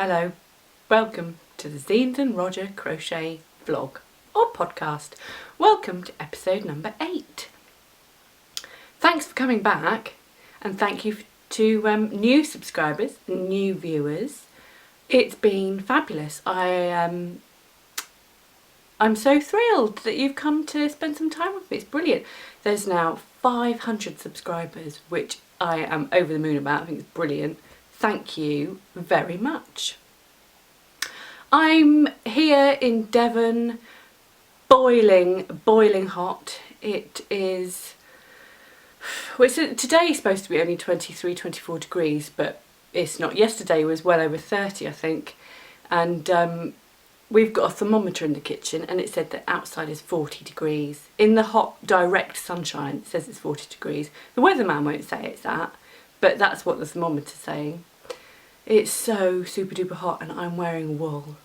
Hello, welcome to the Zeens and Roger Crochet vlog or podcast. Welcome to episode number 8. Thanks for coming back, and thank you to new subscribers and new viewers. It's been fabulous. I'm so thrilled that you've come to spend some time with me. It's brilliant. There's now 500 subscribers, which I am over the moon about. I think it's brilliant. Thank you very much. I'm here in Devon, boiling hot. It is, well, today's supposed to be only 23, 24 degrees, but it's not. Yesterday was well over 30, I think. And we've got a thermometer in the kitchen and it said that outside is 40 degrees. In the hot, direct sunshine, it says it's 40 degrees. The weatherman won't say it's that, but that's what the thermometer's saying. It's so super duper hot and I'm wearing wool.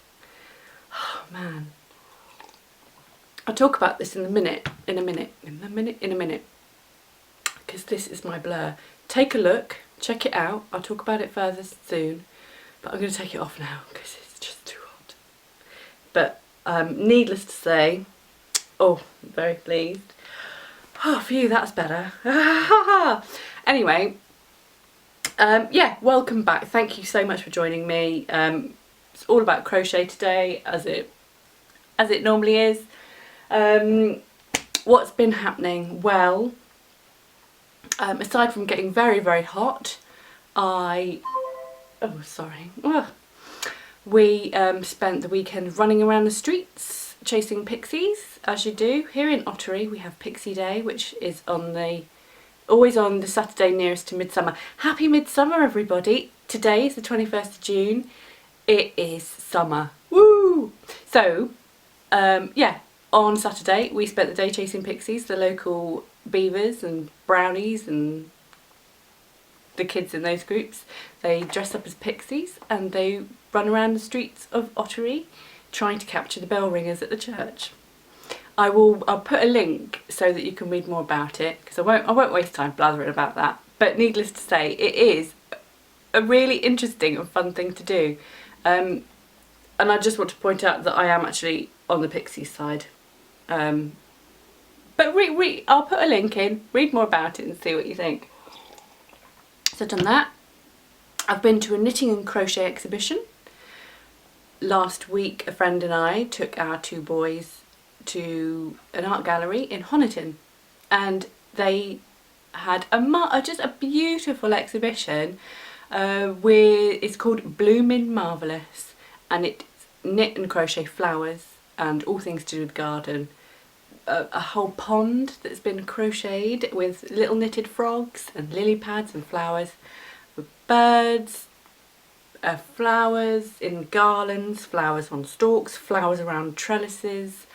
Oh man. I'll talk about this in a minute. Because this is my Blurre. Take a look, check it out. I'll talk about it further soon. But I'm going to take it off now because it's just too hot. But needless to say, oh, I'm very pleased. Oh, phew, that's better. Anyway. Yeah, welcome back. Thank you so much for joining me. It's all about crochet today, as it normally is. What's been happening? Well, aside from getting very, very hot, we spent the weekend running around the streets chasing pixies, as you do. Here in Ottery we have Pixie Day, which is always on the Saturday nearest to Midsummer. Happy Midsummer, everybody. Today is the 21st of June. It is summer. Woo! So, yeah, on Saturday we spent the day chasing pixies, the local beavers and brownies and the kids in those groups. They dress up as pixies and they run around the streets of Ottery trying to capture the bell ringers at the church. I'll put a link so that you can read more about it, because I won't waste time blathering about that. But needless to say, it is a really interesting and fun thing to do. And I just want to point out that I am actually on the pixie side. But I'll put a link in, read more about it and see what you think. So I've done that. I've been to a knitting and crochet exhibition. Last week a friend and I took our 2 boys to an art gallery in Honiton, and they had just a beautiful exhibition. It's called Bloomin' Marvellous, and it's knit and crochet flowers and all things to do with garden. A whole pond that's been crocheted with little knitted frogs and lily pads and flowers, with birds, flowers in garlands, flowers on stalks, flowers around trellises.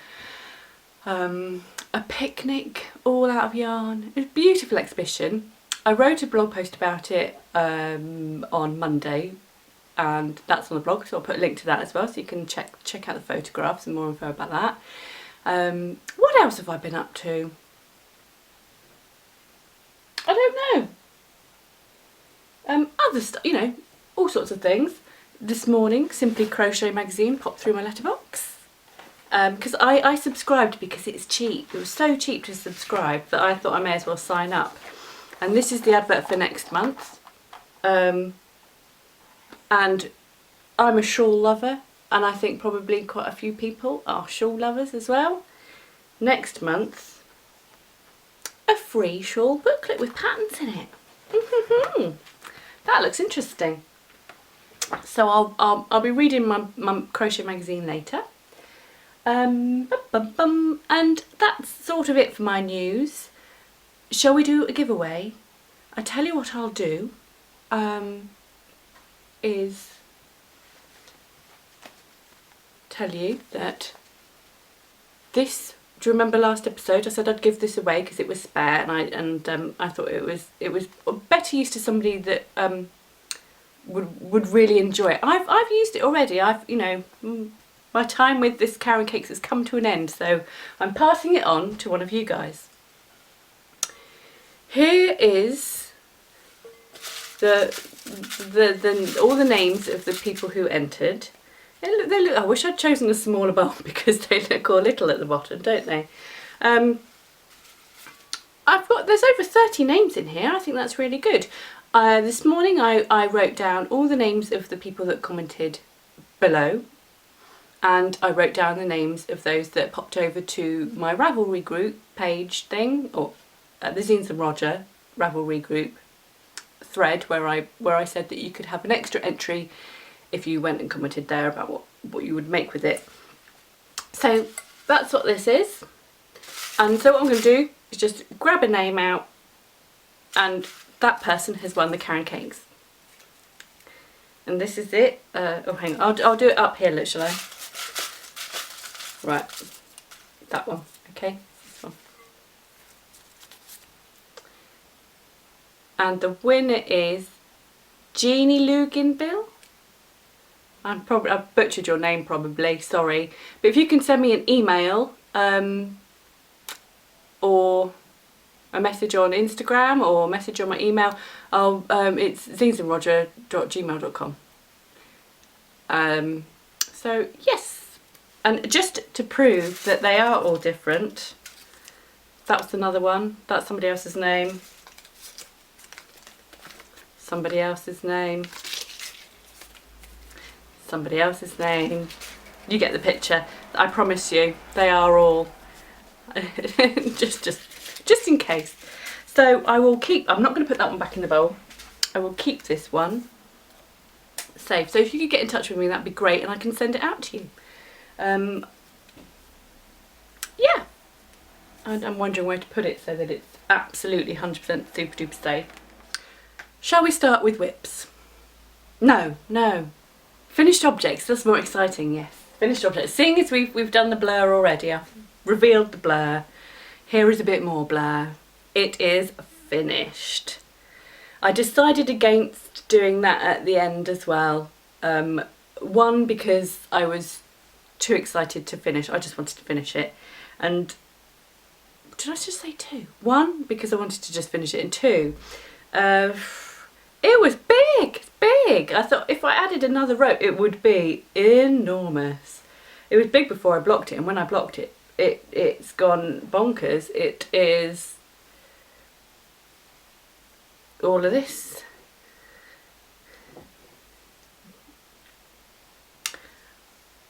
A picnic all out of yarn. It was a beautiful exhibition. I wrote a blog post about it on Monday, and that's on the blog, so I'll put a link to that as well, so you can check out the photographs and more info about that. What else have I been up to? I don't know. Other stuff, you know, all sorts of things. This morning, Simply Crochet magazine popped through my letterbox. Because I subscribed because it's cheap. It was so cheap to subscribe that I thought I may as well sign up. And this is the advert for next month. And I'm a shawl lover, and I think probably quite a few people are shawl lovers as well. Next month, a free shawl booklet with patterns in it. That looks interesting. So I'll be reading my crochet magazine later. And that's sort of it for my news. Shall we do a giveaway? I tell you what I'll do is tell you that this. Do you remember last episode? I said I'd give this away because it was spare, and I thought it was better use to somebody that would really enjoy it. I've used it already. My time with this carrot cakes has come to an end, so I'm passing it on to one of you guys. Here is the all the names of the people who entered. They look, I wish I'd chosen a smaller bowl because they look all little at the bottom, don't they? There's over 30 names in here. I think that's really good. This morning I wrote down all the names of the people that commented below, and I wrote down the names of those that popped over to my Ravelry group page thing, or the Zeens and Roger Ravelry group thread where I said that you could have an extra entry if you went and commented there about what you would make with it. So that's what this is. And so what I'm going to do is just grab a name out, and that person has won the carrot cakes. And this is it. Oh, hang on. I'll do it up here, look, shall I? Right. That one. Okay. This one. And the winner is Jeannie Luginbill. I've butchered your name probably, sorry. But if you can send me an email or a message on Instagram or a message on my email, it's zeensandroger@gmail.com. So yes, and just to prove that they are all different, that's another one. That's somebody else's name. Somebody else's name. Somebody else's name. You get the picture. I promise you, they are all just in case. So I will keep. I'm not going to put that one back in the bowl. I will keep this one safe. So if you could get in touch with me, that'd be great, and I can send it out to you. Yeah. I'm wondering where to put it so that it's absolutely 100% super duper safe. Shall we start with whips? No. Finished objects, that's more exciting, yes. Finished objects. Seeing as we've done the blur already, I've revealed the blur. Here is a bit more blur. It is finished. I decided against doing that at the end as well. One, because I was too excited to finish. I just wanted to finish it. And did I just say two? One, because I wanted to just finish it, and two, it was big, big. I thought if I added another row, it would be enormous. It was big before I blocked it, and when I blocked it, it's gone bonkers. It is all of this.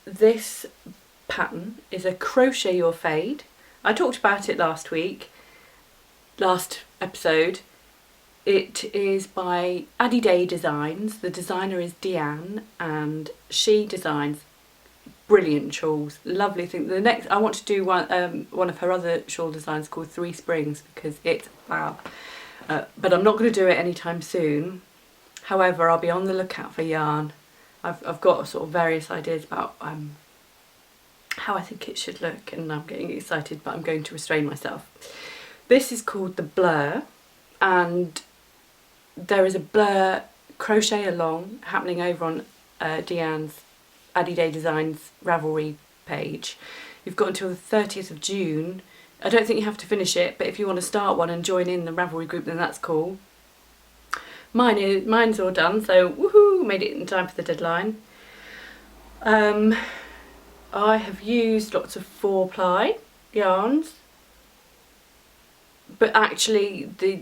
This pattern is a crochet or fade. I talked about it last episode. It is by Addy Day Designs. The designer is Deanne, and she designs brilliant shawls. Lovely thing. The next, I want to do one of her other shawl designs called Three Springs because it's fab. But I'm not going to do it anytime soon. However, I'll be on the lookout for yarn. I've got sort of various ideas about how I think it should look, and I'm getting excited, but I'm going to restrain myself. This is called the Blurre, and there is a Blurre crochet along happening over on Deanne's Addy Day Designs Ravelry page. You've got until the 30th of June. I don't think you have to finish it, but if you want to start one and join in the Ravelry group, then that's cool. Mine's all done, so woohoo, made it in time for the deadline. I have used lots of 4-ply yarns, but actually the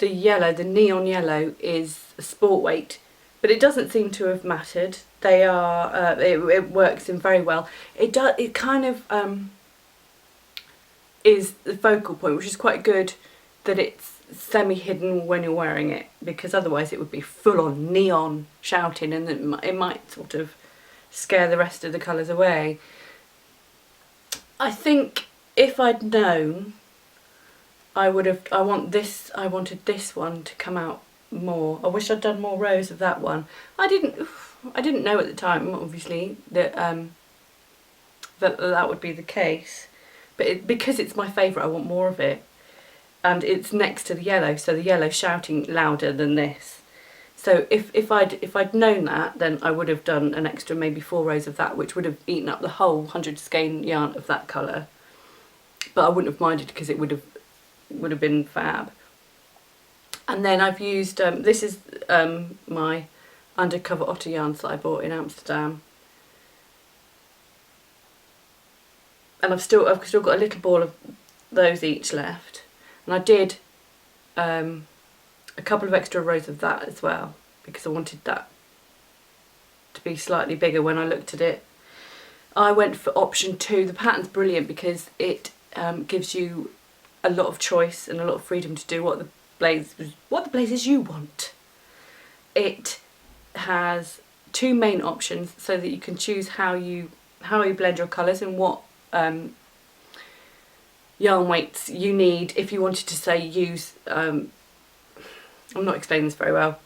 yellow, the neon yellow, is a sport weight, but it doesn't seem to have mattered. They are it works in very well. It kind of is the focal point, which is quite good that it's semi-hidden when you're wearing it, because otherwise it would be full-on neon shouting, and it might sort of scare the rest of the colours away. I think if I'd known, I wanted this one to come out more. I wish I'd done more rows of that one. I didn't know at the time, obviously, that that would be the case, but because it's my favourite, I want more of it. And it's next to the yellow, so the yellow's shouting louder than this. So if I'd known that, then I would have done an extra maybe 4 rows of that, which would have eaten up the whole 100 skein yarn of that colour. But I wouldn't have minded because it would have been fab. And then I've used, this is my undercover otter yarns that I bought in Amsterdam. And I've still got a little ball of those each left. And I did a couple of extra rows of that as well, because I wanted that to be slightly bigger when I looked at it. I went for option 2. The pattern's brilliant because it gives you a lot of choice and a lot of freedom to do what the blazes you want. It has 2 main options so that you can choose how you blend your colours and what yarn weights you need if you wanted to, say, use I'm not explaining this very well.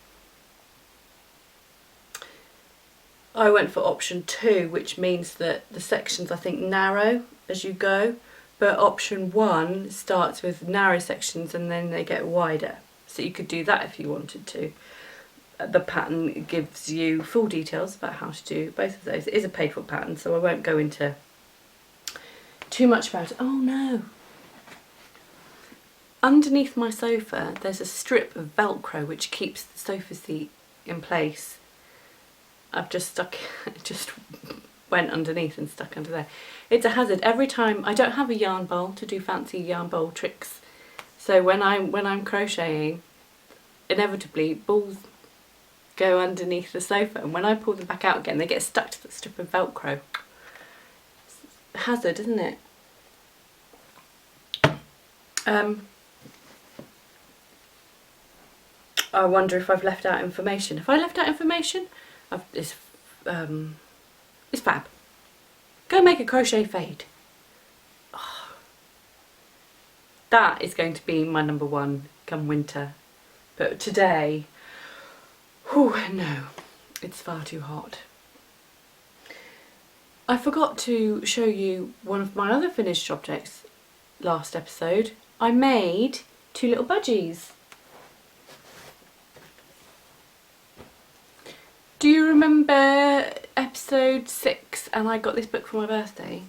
I went for option 2, which means that the sections, I think, narrow as you go, but option 1 starts with narrow sections and then they get wider. So you could do that if you wanted to. The pattern gives you full details about how to do both of those. It is a paid for pattern, so I won't go into too much about it. Oh no! Underneath my sofa there's a strip of Velcro which keeps the sofa seat in place. I've just stuck it, just went underneath and stuck under there. It's a hazard. Every time, I don't have a yarn bowl to do fancy yarn bowl tricks, so when I'm crocheting, inevitably balls go underneath the sofa, and when I pull them back out again they get stuck to the strip of Velcro. It's a hazard, isn't it? I wonder if I've left out information. If I left out information, it's fab. Go make a crochet fade. Oh, that is going to be my number 1 come winter. But today, whew, no, it's far too hot. I forgot to show you one of my other finished objects last episode. I made 2 little budgies. Do you remember episode 6 and I got this book for my birthday?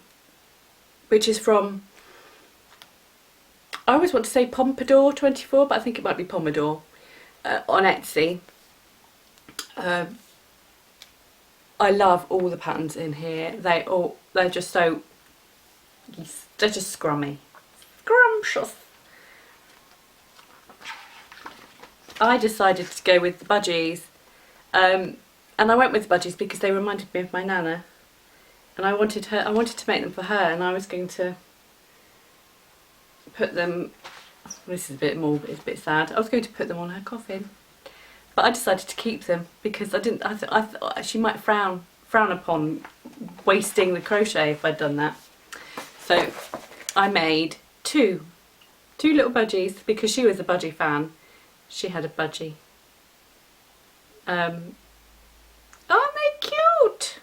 Which is from, I always want to say Pompadour 24, but I think it might be Pomodore, on Etsy. I love all the patterns in here. They're just so, they're just scrummy. Scrumptious. I decided to go with the budgies. And I went with the budgies because they reminded me of my Nana, and I wanted to make them for her, and I was going to put them, this is a bit morbid, it's a bit sad, I was going to put them on her coffin, but I decided to keep them because I thought she might frown upon wasting the crochet if I'd done that. So I made two little budgies because she was a budgie fan. She had a budgie. Aren't they cute?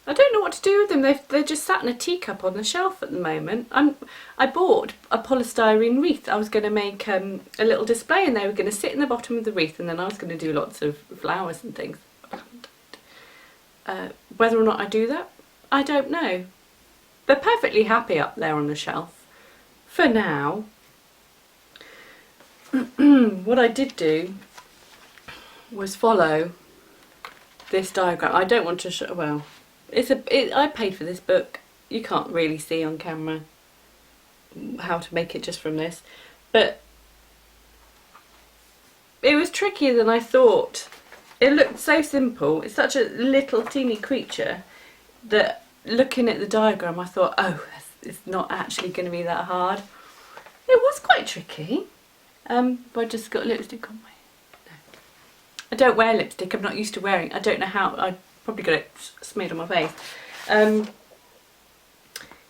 I don't know what to do with them. They're just sat in a teacup on the shelf at the moment. I bought a polystyrene wreath. I was going to make a little display, and they were going to sit in the bottom of the wreath, and then I was going to do lots of flowers and things. Whether or not I do that, I don't know. They're perfectly happy up there on the shelf for now. What I did do was follow this diagram. I don't want to show, well, I paid for this book. You can't really see on camera how to make it just from this, but it was trickier than I thought. It looked so simple. It's such a little teeny creature that looking at the diagram I thought, oh, it's not actually going to be that hard. It was quite tricky. But I just got lipstick on my... No. I don't wear lipstick. I'm not used to wearing. I don't know how. I probably got it smeared on my face.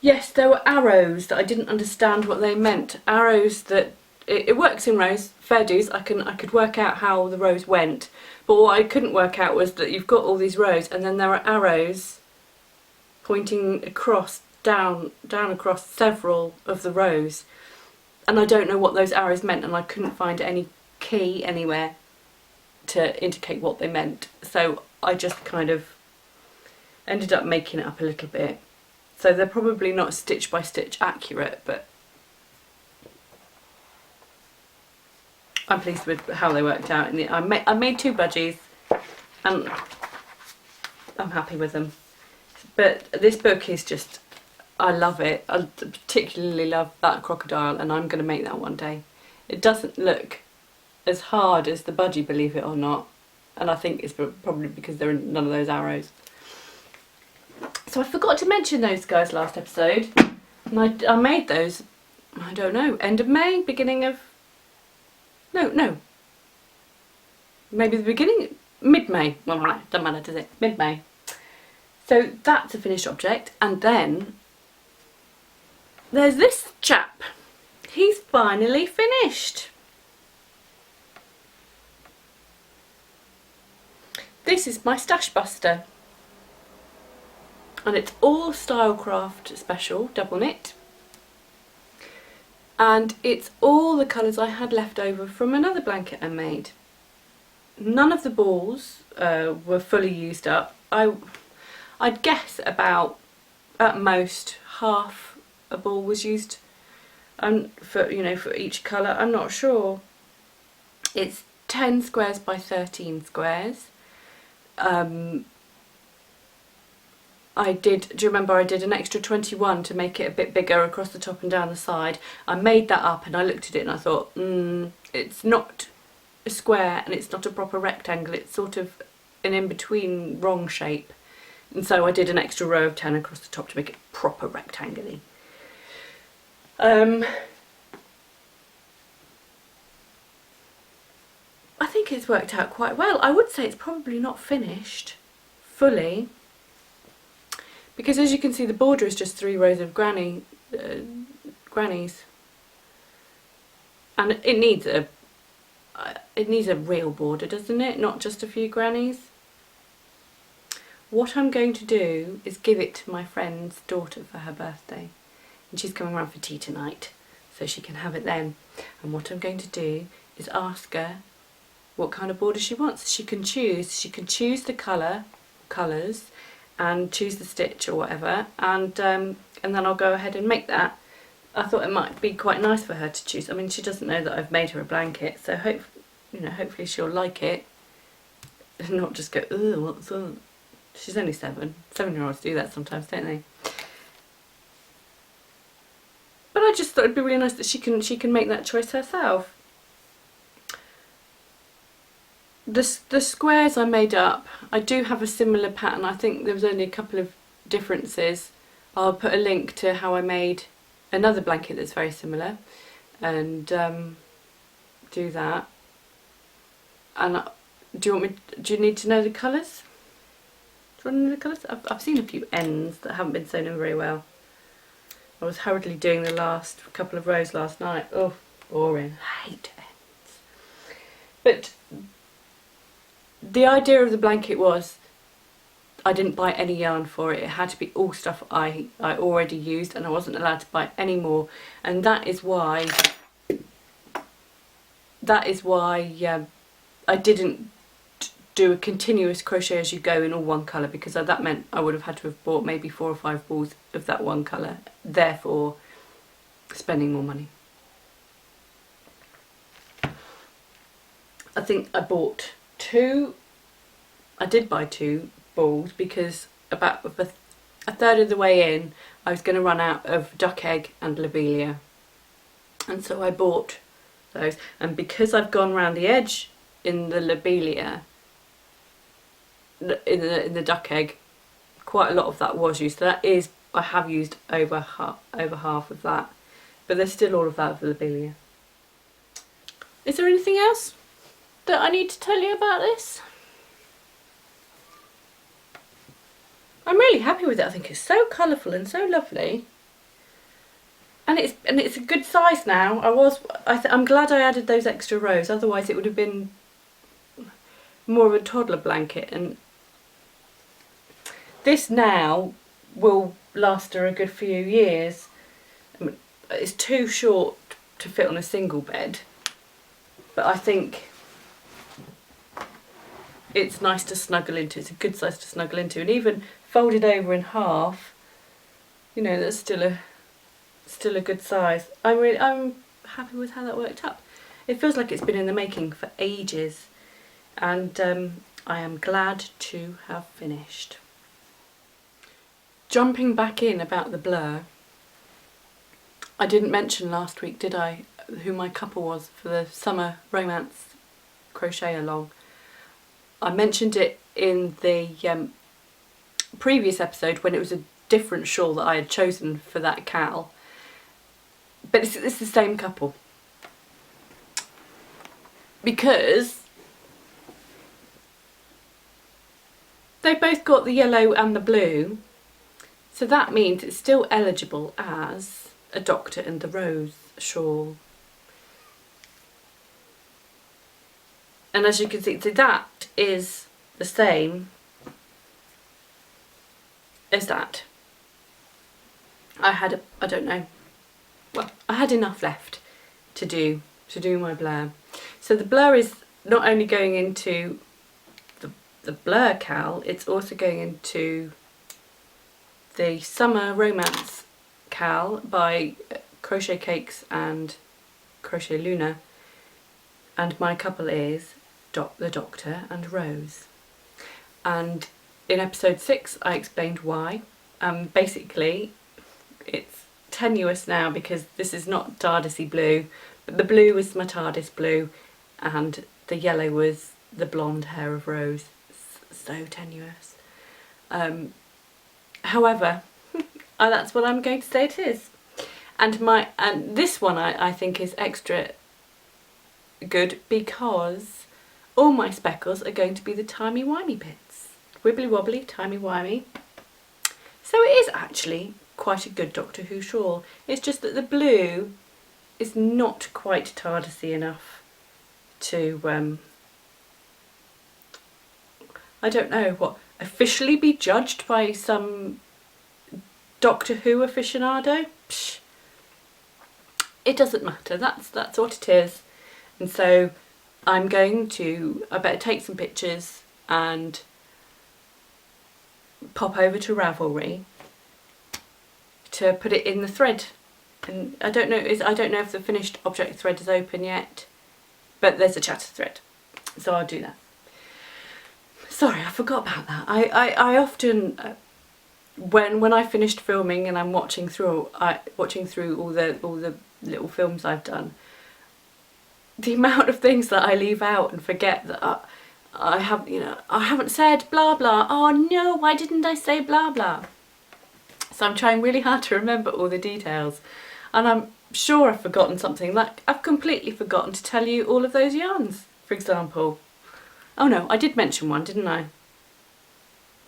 Yes, there were arrows that I didn't understand what they meant. Arrows that it works in rows. Fair dues. I could work out how the rows went. But what I couldn't work out was that you've got all these rows, and then there are arrows pointing across, down across several of the rows. And I don't know what those arrows meant, and I couldn't find any key anywhere to indicate what they meant. So I just kind of ended up making it up a little bit. So they're probably not stitch by stitch accurate, but I'm pleased with how they worked out. And I made 2 budgies and I'm happy with them. But this book is just, I love it. I particularly love that crocodile, and I'm going to make that one day. It doesn't look as hard as the budgie, believe it or not, and I think it's probably because there are none of those arrows. So I forgot to mention those guys last episode, and I made those, I don't know, end of May, beginning of, no, maybe the beginning, mid-May, well, doesn't matter, does it, mid-May. So that's a finished object, and then there's this chap. He's finally finished. This is my Stash Buster, and it's all Stylecraft special double knit, and it's all the colours I had left over from another blanket I made. None of the balls were fully used up. I'd guess about, at most, half a ball was used for each colour. I'm not sure. It's 10 squares by 13 squares. Do you remember I did an extra 21 to make it a bit bigger across the top and down the side? I made that up and I looked at it and I thought, it's not a square and it's not a proper rectangle, it's sort of an in-between wrong shape. And so I did an extra row of 10 across the top to make it proper rectangle-y. I think it's worked out quite well. I would say it's probably not finished fully, because as you can see the border is just 3 rows of grannies, and it needs a real border, doesn't it? Not just a few grannies. What I'm going to do is give it to my friend's daughter for her birthday, and she's coming around for tea tonight, so she can have it then. And what I'm going to do is ask her what kind of border she wants. She can choose the colours, and choose the stitch or whatever, and then I'll go ahead and make that. I thought it might be quite nice for her to choose. I mean, she doesn't know that I've made her a blanket, so hopefully she'll like it and not just go, ugh, what's that? She's only 7. 7-year-olds do that sometimes, don't they? But I just thought it'd be really nice that she can make that choice herself. The squares I made up, I do have a similar pattern. I think there was only a couple of differences. I'll put a link to how I made another blanket that's very similar, and do that. And do you need to know the colours? Do you want to know the colours? I've seen a few ends that haven't been sewn in very well. I was hurriedly doing the last couple of rows last night. Oh, boring. I hate ends. But the idea of the blanket was I didn't buy any yarn for it. It had to be all stuff I already used, and I wasn't allowed to buy any more. And that is why I didn't do a continuous crochet as you go in all one colour, because that meant I would have had to have bought maybe 4 or 5 balls of that one colour, therefore spending more money. I think I bought 2. I did buy 2 balls because about a third of the way in I was going to run out of duck egg and lobelia, and so I bought those. And because I've gone round the edge in the lobelia, in the duck egg, quite a lot of that was used. So that is, I have used over half of that, but there's still all of that of the lobelia. Is there anything else that I need to tell you about this? I'm really happy with it. I think it's so colourful and so lovely, and it's a good size now. I'm glad I added those extra rows, otherwise it would have been more of a toddler blanket. And this now will last her a good few years. I mean, it's too short to fit on a single bed, but I think it's nice to snuggle into. It's a good size to snuggle into, and even folded over in half, that's still a good size. I'm happy with how that worked out. It feels like it's been in the making for ages, and I am glad to have finished. Jumping back in about the Blurre, I didn't mention last week, did I, who my couple was for the summer romance crochet along. I mentioned it in the previous episode when it was a different shawl that I had chosen for that cal, but it's the same couple, because they both got the yellow and the blue, so that means it's still eligible as a Doctor and the Rose shawl. And as you can see, so that is the same as that. I had I had enough left to do my Blurre. So the Blurre is not only going into the Blurre cal, it's also going into the Summer Romance cal by Crochet Cakes and Crochet Luna, and my couple is the Doctor and Rose. And in episode 6 I explained why. Basically it's tenuous now because this is not TARDIS-y blue, but the blue was my TARDIS blue and the yellow was the blonde hair of Rose. So tenuous. However, that's what I'm going to say it is. And this one I think is extra good because all my speckles are going to be the timey-wimey bits. Wibbly wobbly, timey-wimey. So it is actually quite a good Doctor Who shawl. It's just that the blue is not quite TARDIS-y enough to, I don't know what, officially be judged by some Doctor Who aficionado. Psh. It doesn't matter, that's what it is. And so I better take some pictures and pop over to Ravelry to put it in the thread. And I don't know if the finished object thread is open yet, but there's a chatter thread, so I'll do that. Sorry, I forgot about that. I often when I finished filming and I'm watching through all the little films I've done, the amount of things that I leave out and forget that I haven't said blah blah. Oh no, why didn't I say blah blah? So I'm trying really hard to remember all the details, and I'm sure I've forgotten something. Like I've completely forgotten to tell you all of those yarns, for example. Oh no, I did mention one, didn't I?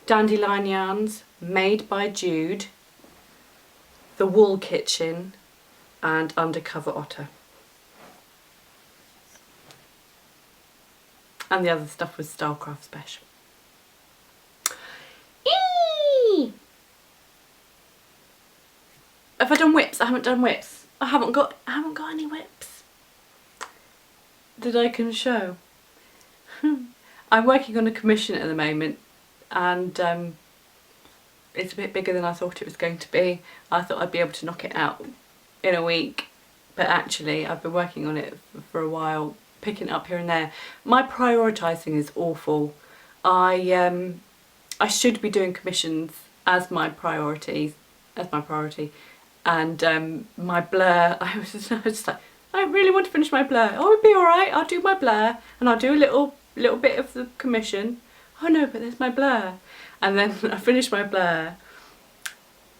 Dandelion yarns, made by Jude, the Wool Kitchen, and Undercover Otter. And the other stuff was Stylecraft Special. Eee! Have I done whips? I haven't done whips. I haven't got any whips that I can show. I'm working on a commission at the moment, and it's a bit bigger than I thought it was going to be. I thought I'd be able to knock it out in a week, but actually I've been working on it for a while, picking it up here and there. My prioritising is awful. I should be doing commissions as my priority, and my Blurre, I was just like, I really want to finish my Blurre. Oh, it'll be alright, I'll do my Blurre, and I'll do a little bit of the commission. Oh no, but there's my Blurre. And then I finished my Blurre,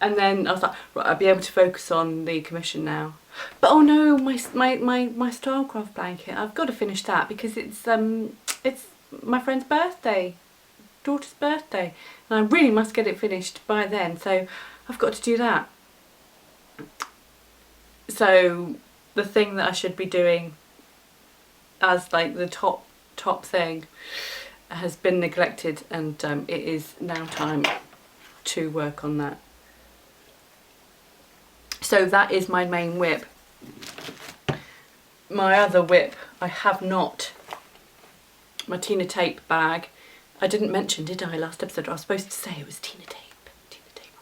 and then I was like, right, I'll be able to focus on the commission now. But oh no, my Stylecraft blanket, I've got to finish that because it's my friend's birthday, daughter's birthday, and I really must get it finished by then, so I've got to do that. So the thing that I should be doing as like the top thing has been neglected, and it is now time to work on that. So that is my main whip. My other whip, I have not. My Tina Tape bag. I didn't mention, did I, last episode? I was supposed to say it was Tina Tape. Tina Tape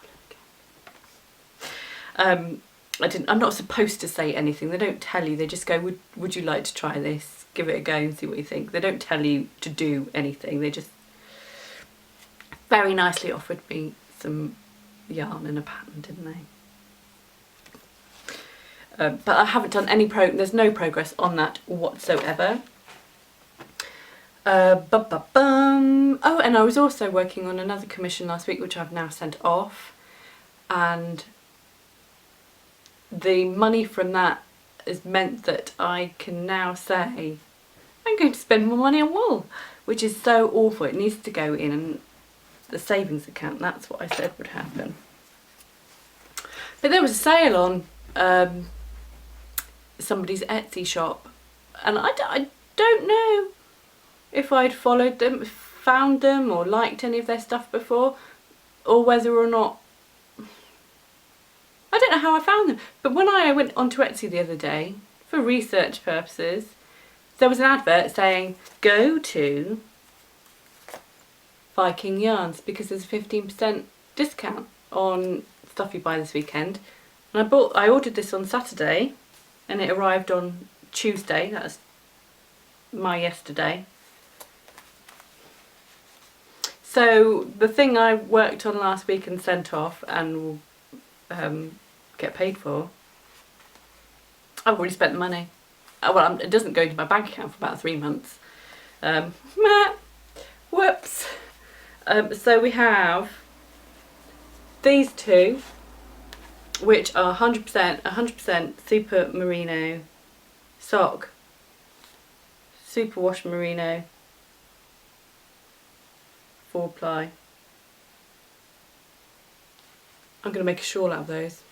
all over again. I'm not supposed to say anything. They don't tell you. They just go, would you like to try this? Give it a go and see what you think. They don't tell you to do anything. They just very nicely offered me some yarn and a pattern, didn't they? But I haven't done any there's no progress on that whatsoever. Oh, and I was also working on another commission last week, which I've now sent off, and the money from that has meant that I can now say I'm going to spend more money on wool, which is so awful. It needs to go in the savings account. That's what I said would happen. But there was a sale on somebody's Etsy shop, and I don't know if I'd followed them, found them, or liked any of their stuff before, or whether or not, I don't know how I found them. But when I went onto Etsy the other day for research purposes, there was an advert saying go to Viking yarns because there's a 15% discount on stuff you buy this weekend. And I ordered this on Saturday and it arrived on Tuesday. That's my yesterday. So the thing I worked on last week and sent off and will get paid for, I've already spent the money. Well, it doesn't go into my bank account for about 3 months. Whoops. So we have these two, which are 100% super merino sock, super wash merino, 4-ply. I'm going to make a shawl out of those.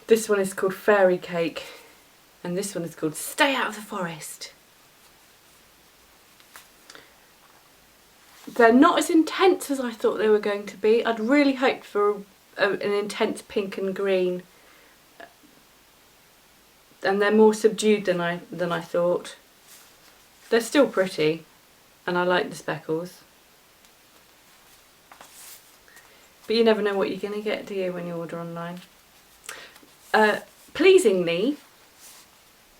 This one is called Fairy Cake, and this one is called Stay Out of the Forest. They're not as intense as I thought they were going to be. I'd really hoped for an intense pink and green, and they're more subdued than I thought. They're still pretty, and I like the speckles. But you never know what you're going to get, do you, when you order online? Pleasingly,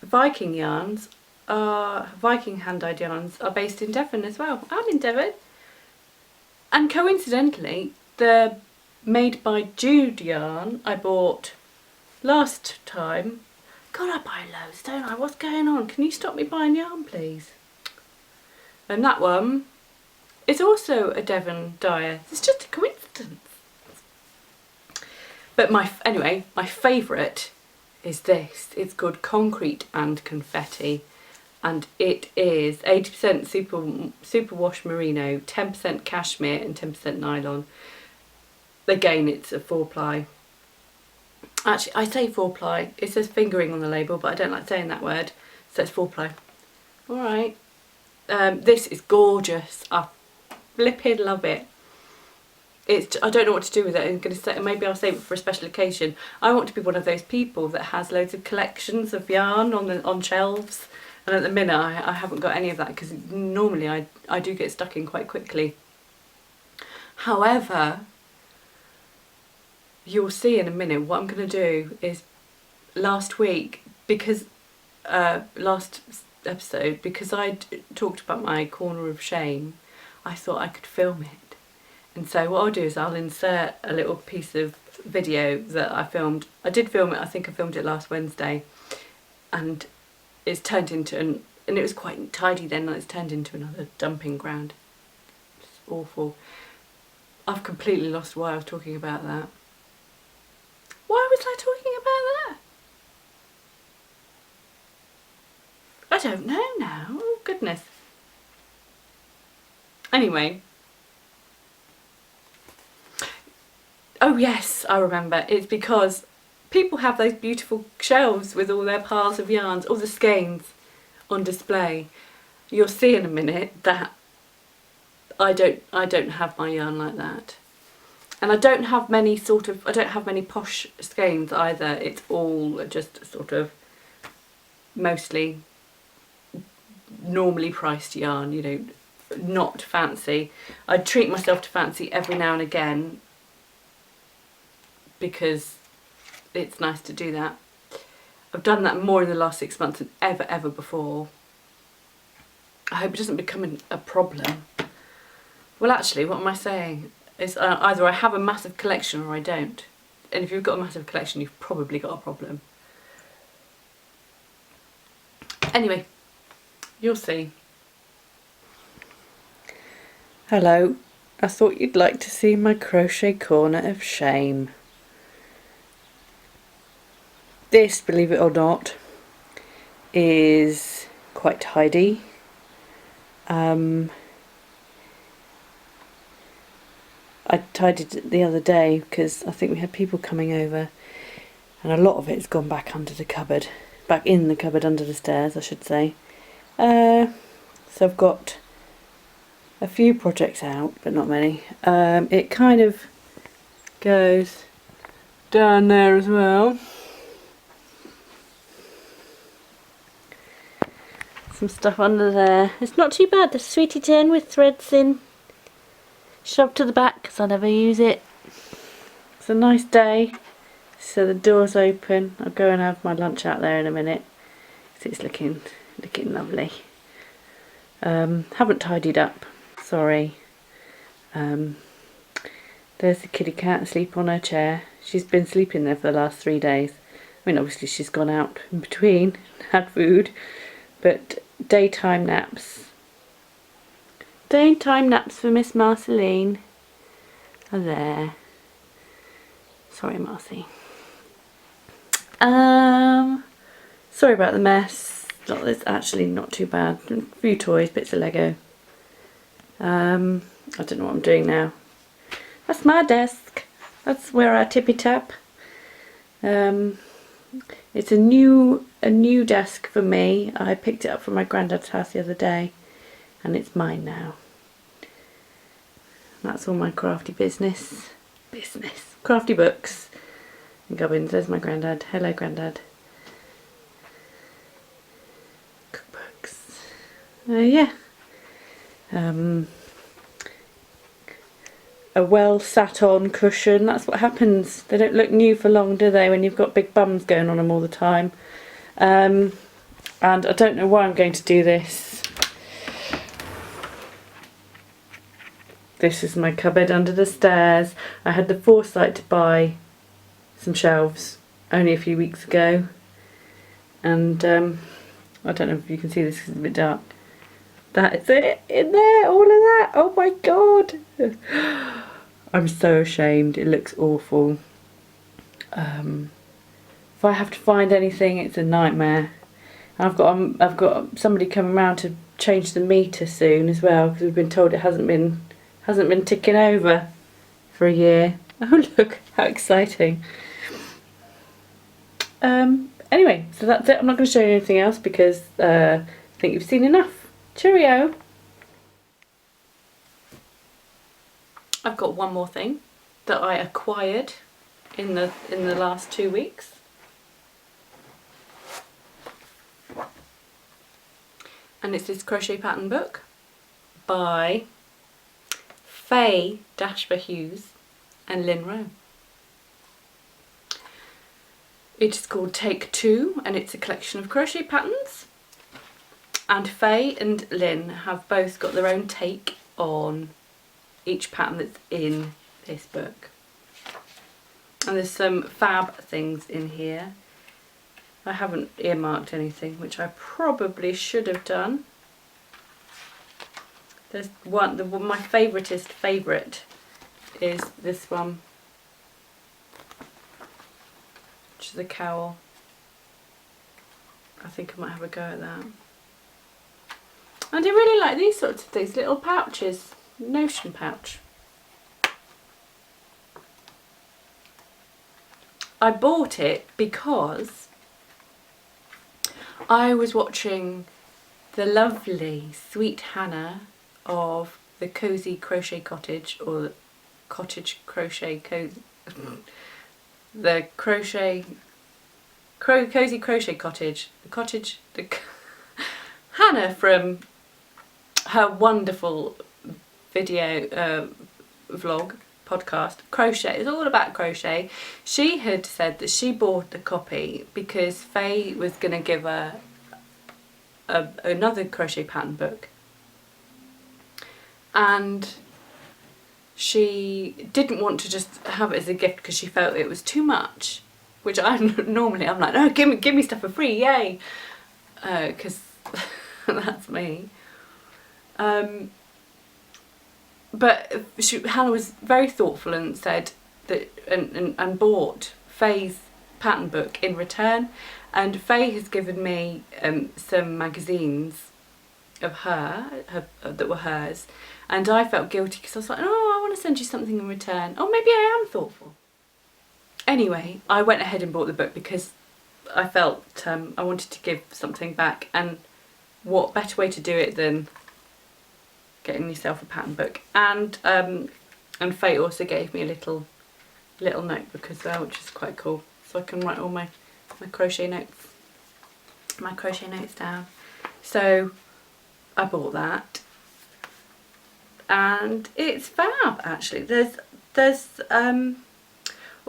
Viking yarns Viking hand-dyed yarns are based in Devon as well. I'm in Devon. And coincidentally, the Made by Jude yarn I bought last time. God, I buy loads, don't I? What's going on? Can you stop me buying yarn, please? And that one is also a Devon dyer. It's just a coincidence. But anyway, my favourite is this. It's called Concrete and Confetti, and it is 80% superwash merino, 10% cashmere and 10% nylon. Again, it's a 4-ply. Actually, I say 4-ply. It says fingering on the label, but I don't like saying that word, so it's 4-ply. All right. This is gorgeous. I flipping love it. I don't know what to do with it. I'm going to say, maybe I'll save it for a special occasion. I want to be one of those people that has loads of collections of yarn on shelves, and at the minute I haven't got any of that because normally I do get stuck in quite quickly. However, you'll see in a minute what I'm going to do is last week, because last episode, because I talked about my corner of shame, I thought I could film it. And so what I'll do is I'll insert a little piece of video that I filmed. I did film it, I think I filmed it last Wednesday, and it's turned into and it was quite tidy then, and it's turned into another dumping ground. It's awful. I've completely lost why I was talking about that. Why was I talking about that? I don't know now. Oh goodness. Anyway. Oh yes, I remember. It's because people have those beautiful shelves with all their piles of yarns, all the skeins on display. You'll see in a minute that I don't have my yarn like that. And I don't have many posh skeins either. It's all just sort of mostly normally priced yarn, you know, not fancy. I treat myself to fancy every now and again, because it's nice to do that. I've done that more in the last 6 months than ever before. I hope it doesn't become a problem. Well, actually, what am I saying? Is either I have a massive collection or I don't. And if you've got a massive collection, you've probably got a problem. Anyway, you'll see. Hello. I thought you'd like to see my crochet corner of shame. This, believe it or not, is quite tidy. I tidied it the other day because I think we had people coming over, and a lot of it's gone back under the cupboard, back in the cupboard under the stairs, I should say. So I've got a few projects out, but not many. It kind of goes down there as well. Some stuff under there. It's not too bad. The sweetie tin with threads in, shoved to the back because I never use it. It's a nice day, so the door's open. I'll go and have my lunch out there in a minute. It's looking lovely. Haven't tidied up. Sorry. There's the kitty cat asleep on her chair. She's been sleeping there for the last 3 days. I mean, obviously she's gone out in between, had food, but daytime naps. Daytime naps for Miss Marceline are there. Sorry, Marcy. Sorry about the mess. It's actually not too bad. A few toys, bits of Lego. I don't know what I'm doing now. That's my desk. That's where I tippy tap. It's a new desk for me. I picked it up from my granddad's house the other day, and it's mine now. That's all my crafty business. Crafty books and gubbins. There's my granddad. Hello, granddad. Cookbooks. Yeah. A well sat on cushion. That's what happens. They don't look new for long, do they, when you've got big bums going on them all the time. And I don't know why I'm going to do this. This is my cupboard under the stairs. I had the foresight to buy some shelves only a few weeks ago, and I don't know if you can see this because it's a bit dark. That is it in there, all of that. Oh my god. I'm so ashamed. It looks awful. If I have to find anything, it's a nightmare. I've got somebody coming round to change the meter soon as well, because we've been told it hasn't been ticking over for a year. Oh look, how exciting. Anyway, so that's it. I'm not going to show you anything else because I think you've seen enough. Cheerio. I've got one more thing that I acquired in the last 2 weeks. And it's this crochet pattern book by Faye Hughes and Lynn Rowe. It is called Take Two, and it's a collection of crochet patterns. And Faye and Lynn have both got their own take on each pattern that's in this book. And there's some fab things in here. I haven't earmarked anything, which I probably should have done. There's one, my favourite is this one, which is a cowl. I think I might have a go at that. And I really like these sorts of things, little pouches, notion pouch. I bought it because I was watching the lovely sweet Hannah of the Cozy Crochet Cottage, or Cottage Crochet the Crochet Cozy Crochet Cottage, Hannah from her wonderful video vlog podcast, crochet. It's all about crochet. She had said that she bought the copy because Faye was going to give her another crochet pattern book, and she didn't want to just have it as a gift because she felt it was too much, which I'm like, no, give me stuff for free, yay, because that's me. But Hannah was very thoughtful and said that and bought Faye's pattern book in return, and Faye has given me some magazines of her that were hers, and I felt guilty because I was like, oh, I want to send you something in return. Oh, maybe I am thoughtful. Anyway, I went ahead and bought the book because I felt I wanted to give something back, and what better way to do it than getting yourself a pattern book. And Faye also gave me a little notebook as well, which is quite cool, so I can write all my crochet notes down. So I bought that, and it's fab actually. There's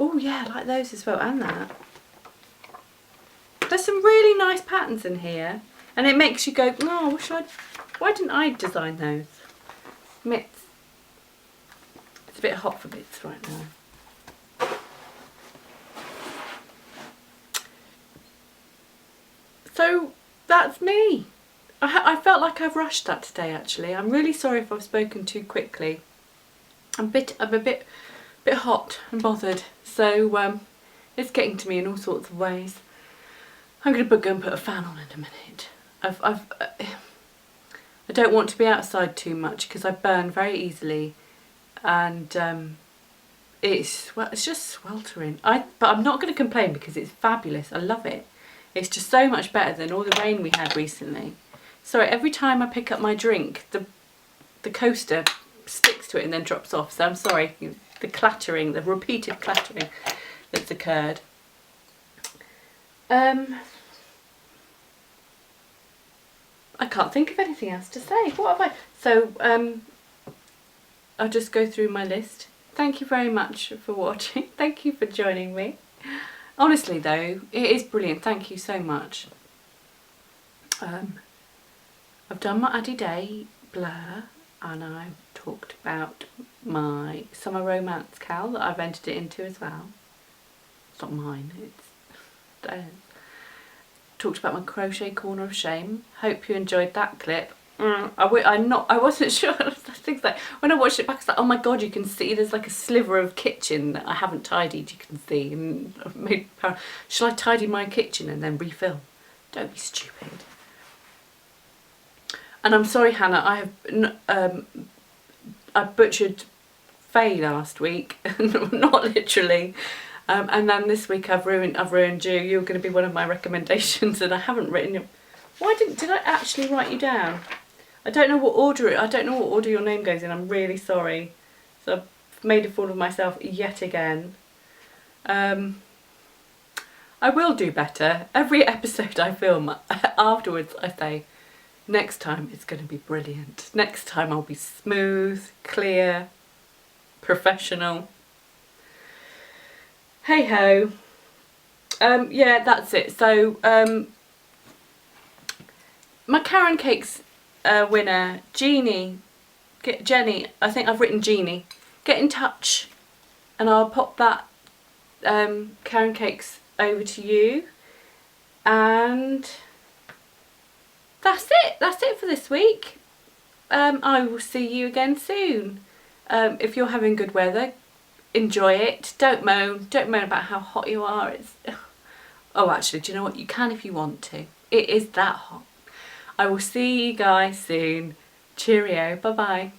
oh yeah, I like those as well, and that. There's some really nice patterns in here, and it makes you go, oh, why didn't I design those? Mitts. It's a bit hot for bits right now. So that's me. I felt like I've rushed that today actually. I'm really sorry if I've spoken too quickly. I'm a bit hot and bothered, so it's getting to me in all sorts of ways. I'm going to go and put a fan on in a minute. I don't want to be outside too much because I burn very easily, and it's just sweltering. But I'm not going to complain because it's fabulous. I love it. It's just so much better than all the rain we had recently. Sorry, every time I pick up my drink, the coaster sticks to it and then drops off. So I'm sorry, the clattering, the repeated clattering that's occurred. I can't think of anything else to say. What have I? So I'll just go through my list. Thank you very much for watching. Thank you for joining me. Honestly though, it is brilliant. Thank you so much. I've done my Addy Day Blurre, and I've talked about my summer romance cal that I've entered it into as well. It's not mine, it's theirs. Talked about my crochet corner of shame. Hope you enjoyed that clip. I wasn't sure. Things like when I watched it back, it's like, oh my god, you can see there's like a sliver of kitchen that I haven't tidied. You can see, and I've made. Shall I tidy my kitchen and then refill? Don't be stupid. And I'm sorry, Hannah. I butchered Faye last week, not literally. And then this week I've ruined you. You're going to be one of my recommendations, and I haven't written you. Why did I actually write you down? I don't know what order your name goes in. I'm really sorry. So I've made a fool of myself yet again. I will do better. Every episode I film, afterwards I say, next time it's going to be brilliant. Next time I'll be smooth, clear, professional. Hey ho. Yeah, that's it. So my Karen Cakes winner, Jenny, I think I've written Jeannie, get in touch and I'll pop that Karen Cakes over to you, and that's it for this week. I will see you again soon. If you're having good weather, enjoy it. Don't moan about how hot you are. Oh, actually, do you know what? You can if you want to. It is that hot. I will see you guys soon. Cheerio. Bye bye.